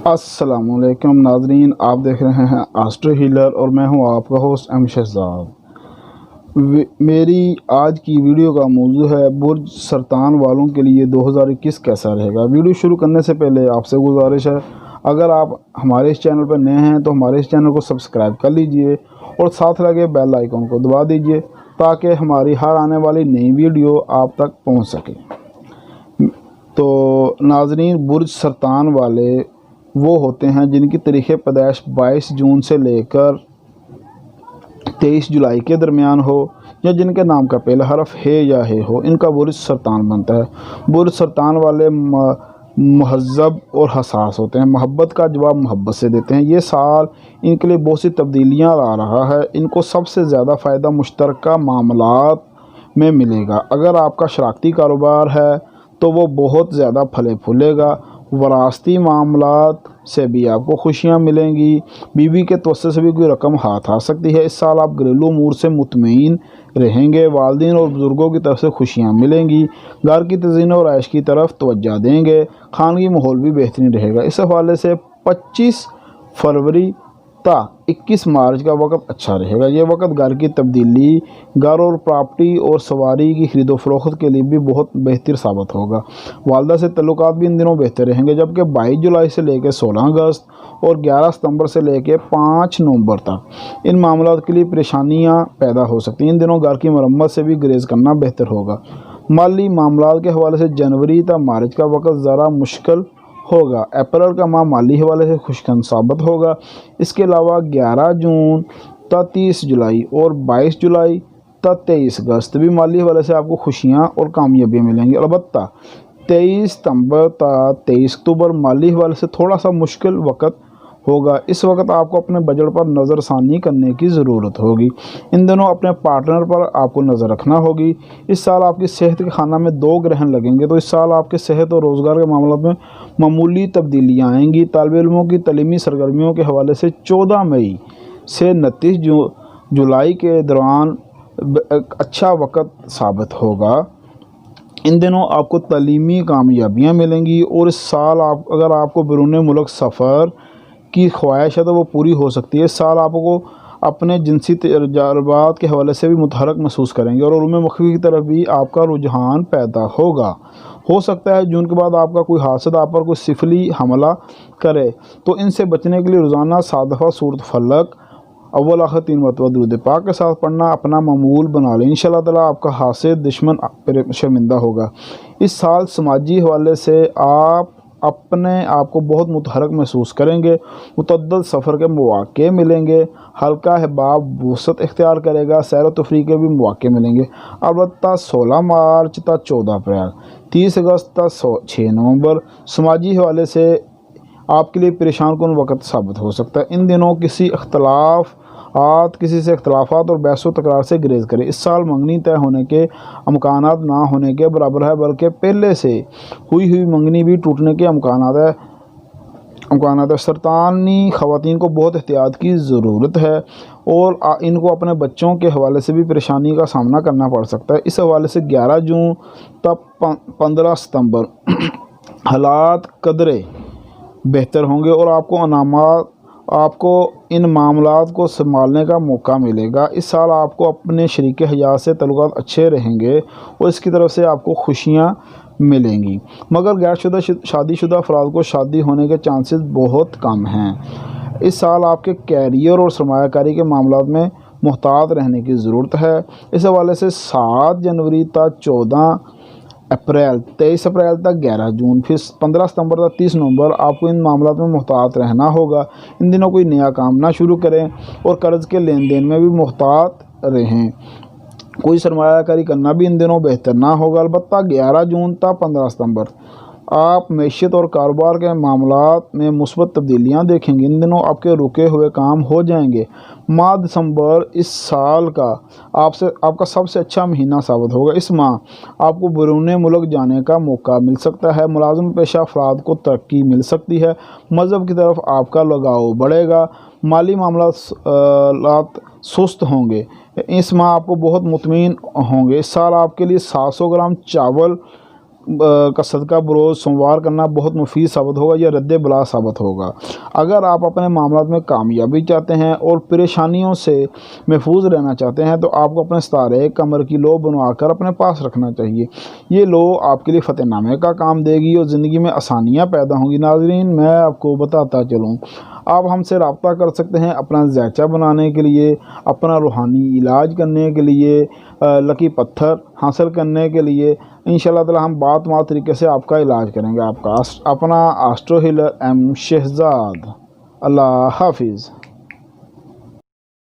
अस्सलाम वालेकुम नाजरीन, आप देख रहे हैं आस्ट्रो हीलर और मैं हूं आपका होस्ट एम शहजाद। मेरी आज की वीडियो का मौजू है बुर्ज सरतान वालों के लिए 2021 कैसा रहेगा। वीडियो शुरू करने से पहले आपसे गुजारिश है, अगर आप हमारे इस चैनल पर नए हैं तो हमारे इस चैनल को सब्सक्राइब कर लीजिए और साथ लगे बेल आइकन को दबा दीजिए ताकि हमारी हर आने वाली नई वीडियो आप तक पहुंच सके। तो नाजरीन, बुर्ज सरतान वाले वो होते हैं जिनकी तारीख़ पैदाइश 22 जून से लेकर 23 जुलाई के दरमियान हो या जिनके नाम का पहला हरफ है या है हो, इनका बुर्ज सरतान बनता है। बुर्ज सरतान वाले महज़ब और हसास होते हैं, मोहब्बत का जवाब मोहब्बत से देते हैं। ये साल इनके लिए बहुत सी तब्दीलियाँ ला रहा है। इनको सबसे ज़्यादा फ़ायदा मुश्तरका मामलात में मिलेगा। अगर आपका शराकती कारोबार है तो वो बहुत ज़्यादा फले फूलेगा। वरासती मामलात से भी आपको खुशियां मिलेंगी। बीवी के तवस्सुत से भी कोई रकम हाथ आ सकती है। इस साल आप घरेलू अमूर से मुतमईन रहेंगे। वालिदैन और बुज़ुर्गों की तरफ से खुशियां मिलेंगी। घर की तज़ीन और आयश की तरफ तवज्जो देंगे। खानगी माहौल भी बेहतरीन रहेगा। इस हवाले से 25 फरवरी ता 21 मार्च का वक्त अच्छा रहेगा। ये वक्त घर की तब्दीली, घर और प्रॉपर्टी और सवारी की खरीदो फरोख्त के लिए भी बहुत बेहतर साबित होगा। वालदा से तल्लुकात भी इन दिनों बेहतर रहेंगे। जबकि 22 जुलाई से लेकर 16 अगस्त और 11 सितंबर से लेकर 5 नवंबर तक इन मामलों के लिए परेशानियां पैदा हो सकती हैं। इन दिनों घर की मरम्मत से भी गुरेज करना बेहतर होगा। माली मामलात के हवाले से जनवरी ता मार्च का वक्त ज़रा मुश्किल होगा। अप्रैल का माह माली हवाले से खुशकिस्मत साबित होगा। इसके अलावा 11 जून ता 30 जुलाई और 22 जुलाई ता 23 अगस्त भी माली हवाले से आपको खुशियां और कामयाबियां मिलेंगी। अलबत्ता 23 सितंबर ता 23 अक्टूबर माली हवाले से थोड़ा सा मुश्किल वक्त होगा। इस वक्त आपको अपने बजट पर नज़रसानी करने की ज़रूरत होगी। इन दिनों अपने पार्टनर पर आपको नज़र रखना होगी। इस साल आपकी सेहत के खाना में 2 ग्रहण लगेंगे, तो इस साल आपके सेहत और रोज़गार के मामलों में मामूली तब्दीलियाँ आएंगी। तालिब इल्मों की तलीमी सरगर्मियों के हवाले से 14 मई से 29 जुलाई के दौरान अच्छा वक्त साबित होगा। इन दिनों आपको तलीमी कामयाबियाँ मिलेंगी और इस साल अगर आपको बैरून मुल्क सफ़र की ख्वाहिश है तो वो पूरी हो सकती है। इस साल आपको अपने जिनसी तजर्बात के हवाले से भी मुतहरक महसूस करेंगे और उलूम मुख्तलिफ की तरफ भी आपका रुझान पैदा होगा। हो सकता है जून के बाद आपका कोई हादसा आप पर कोई सिफली हमला करे, तो इनसे बचने के लिए रोज़ाना 7 दफ़ा सूरत फलक अव्वल आखिर 3 मरतबा दुरूद पाक के साथ पढ़ना अपना मामूल बना लें। इंशाअल्लाह ताला आपका हासिल दुश्मन शर्मिंदा होगा। इस साल समाजी हवाले से आप अपने आप को बहुत मुतहरक महसूस करेंगे। मुतअद्दिद सफ़र के मौक़े मिलेंगे। हल्का अहबाब वसत इख्तियार करेगा। सैर व तफरीह के भी मौक़े मिलेंगे। अलबत्ता 16 मार्च तक 14 अप्रैल, 30 अगस्त तक 6 नवंबर समाजी हवाले से आपके लिए परेशान कुन वक्त साबित हो सकता है। इन दिनों किसी से इख्तलाफात और बहस व तकरार से गुरेज करें। इस साल मंगनी तय होने के अमकानात ना होने के बराबर है, बल्कि पहले से हुई मंगनी भी टूटने के अमकानात है। सरतानी ख़वातीन को बहुत एहतियात की ज़रूरत है और इनको अपने बच्चों के हवाले से भी परेशानी का सामना करना पड़ सकता है। इस हवाले से 11 जून तक 15 सितंबर हालात कदरे बेहतर होंगे और आपको इन मामलात को संभालने का मौका मिलेगा। इस साल आपको अपने शरीक हयात से तल्लुकात अच्छे रहेंगे और इसकी तरफ से आपको खुशियाँ मिलेंगी। मगर गैर शादीशुदा अफराद को शादी होने के चांसेस बहुत कम हैं। इस साल आपके कैरियर और सरमायाकारी के मामलात में मुहतात रहने की ज़रूरत है। इस हवाले से 7 जनवरी तक 14 अप्रैल, 23 अप्रैल तक 11 जून, फिर 15 सितंबर तक 30 नवंबर आपको इन मामलों में मुहतात रहना होगा। इन दिनों कोई नया काम ना शुरू करें और कर्ज़ के लेन देन में भी मुहतात रहें। कोई सरमायाकारी करना भी इन दिनों बेहतर ना होगा। अलबत्ता 11 जून तक 15 सितंबर आप मैशियत और कारोबार के मामलात में मुस्बत तब्दीलियाँ देखेंगे। इन दिनों आपके रुके हुए काम हो जाएंगे। माह दिसंबर इस साल का आपका सबसे अच्छा महीना साबित होगा। इस माह आपको बैरून मुल्क जाने का मौका मिल सकता है। मुलाजिम पेशा अफराद को तरक्की मिल सकती है। मज़हब की तरफ आपका लगाव बढ़ेगा। माली मामलात सुस्त होंगे। इस माह आपको बहुत मुतमईन होंगे। इस साल आपके लिए 700 ग्राम चावल کا صدقہ بروز سوموار کرنا بہت مفید ثابت ہوگا، یہ رد بلا ثابت ہوگا۔ اگر آپ اپنے معاملات میں کامیابی چاہتے ہیں اور پریشانیوں سے محفوظ رہنا چاہتے ہیں تو آپ کو اپنے ستارے کمر کی لو بنوا کر اپنے پاس رکھنا چاہیے۔ یہ لو آپ کے لیے فتح نامے کا کام دے گی اور زندگی میں آسانیاں پیدا ہوں گی۔ ناظرین، میں آپ کو بتاتا چلوں، آپ ہم سے رابطہ کر سکتے ہیں اپنا ذائچہ بنانے کے لیے، اپنا روحانی علاج کرنے کے لیے، لکی پتھر حاصل کرنے کے لیے۔ انشاءاللہ تعالی ہم بات طریقے سے آپ کا علاج کریں گے۔ آپ کا اپنا آسٹرو ہیلر ایم شہزاد۔ اللہ حافظ۔